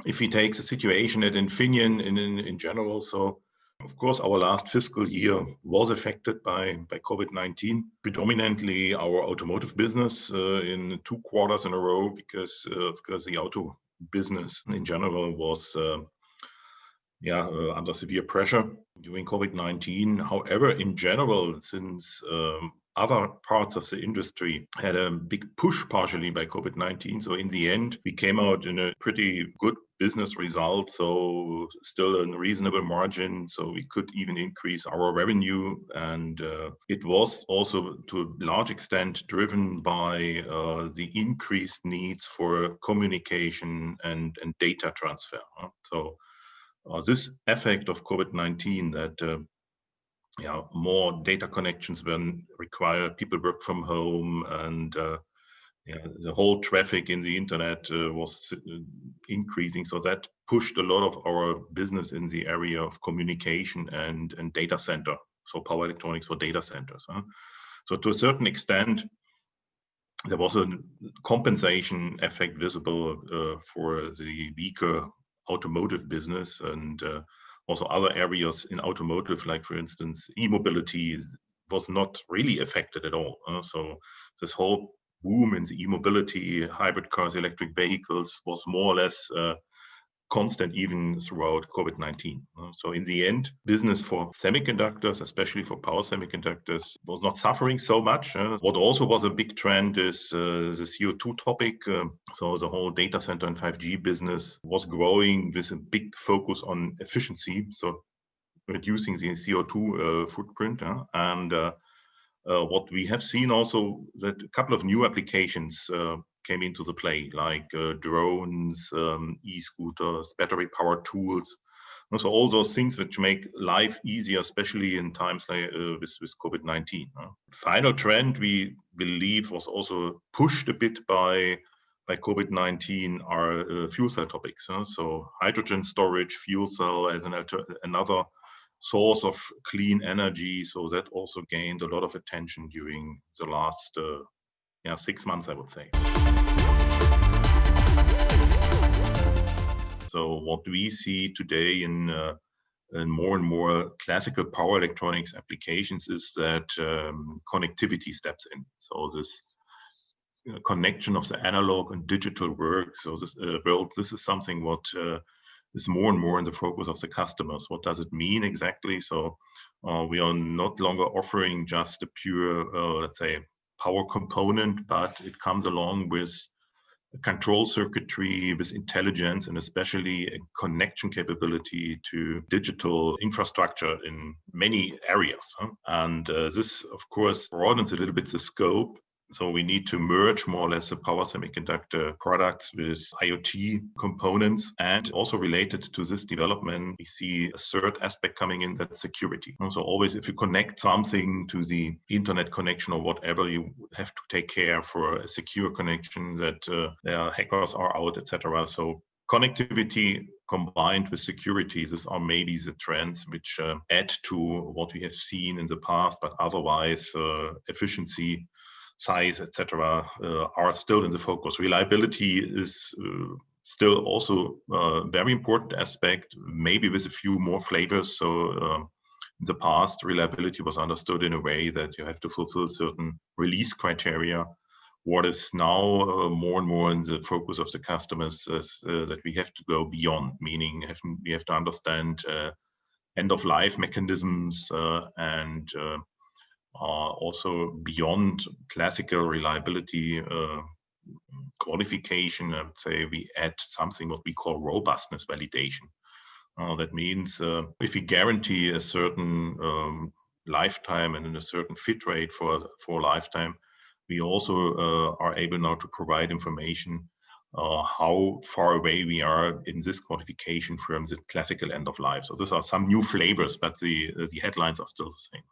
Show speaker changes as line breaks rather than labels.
if we take the situation at Infineon in general, so of course our last fiscal year was affected by COVID-19, predominantly our automotive business in 2 quarters in a row because the auto business in general was under severe pressure during COVID-19. However, in general, since other parts of the industry had a big push partially by COVID-19. So in the end, we came out in a pretty good business result. So still a reasonable margin. So we could even increase our revenue. And it was also to a large extent driven by the increased needs for communication and data transfer. So this effect of COVID-19 that more data connections were required, people work from home, and the whole traffic in the internet was increasing. So that pushed a lot of our business in the area of communication and data center, so power electronics for data centers. So to a certain extent, there was a compensation effect visible for the weaker automotive business, and also other areas in automotive, like for instance, e-mobility was not really affected at all. So this whole boom in the e-mobility, hybrid cars, electric vehicles was more or less constant even throughout COVID-19. So in the end, business for semiconductors, especially for power semiconductors, was not suffering so much. What also was a big trend is the CO2 topic. So the whole data center and 5G business was growing with a big focus on efficiency, so reducing the CO2 footprint. And what we have seen also that a couple of new applications came into the play, like drones, e-scooters, battery-powered tools. And so all those things which make life easier, especially in times like with COVID-19. Final trend we believe was also pushed a bit by COVID-19 are fuel cell topics. So hydrogen storage, fuel cell as another source of clean energy. So that also gained a lot of attention during the last 6 months, I would say. So what we see today in more and more classical power electronics applications is that connectivity steps in. So this connection of the analog and digital work. So this is something what is more and more in the focus of the customers. What does it mean exactly? So we are not longer offering just a pure, let's say, power component, but it comes along with control circuitry, with intelligence, and especially a connection capability to digital infrastructure in many areas. And this, of course, broadens a little bit the scope. So we need to merge more or less the power semiconductor products with IoT components. And also related to this development, we see a third aspect coming in, that's security. So always if you connect something to the internet connection or whatever, you have to take care for a secure connection that hackers are out, etc. So connectivity combined with security, these are maybe the trends which add to what we have seen in the past, but otherwise efficiency, size, etc., are still in the focus. Reliability is still also a very important aspect, maybe with a few more flavors. So in the past, reliability was understood in a way that you have to fulfill certain release criteria. What is now more and more in the focus of the customers is that we have to go beyond, meaning we have to understand end-of-life mechanisms and also beyond classical reliability qualification. I would say we add something what we call robustness validation. That means if we guarantee a certain lifetime and a certain fit rate for a lifetime, we also are able now to provide information how far away we are in this qualification from the classical end of life. So these are some new flavors, but the headlines are still the same.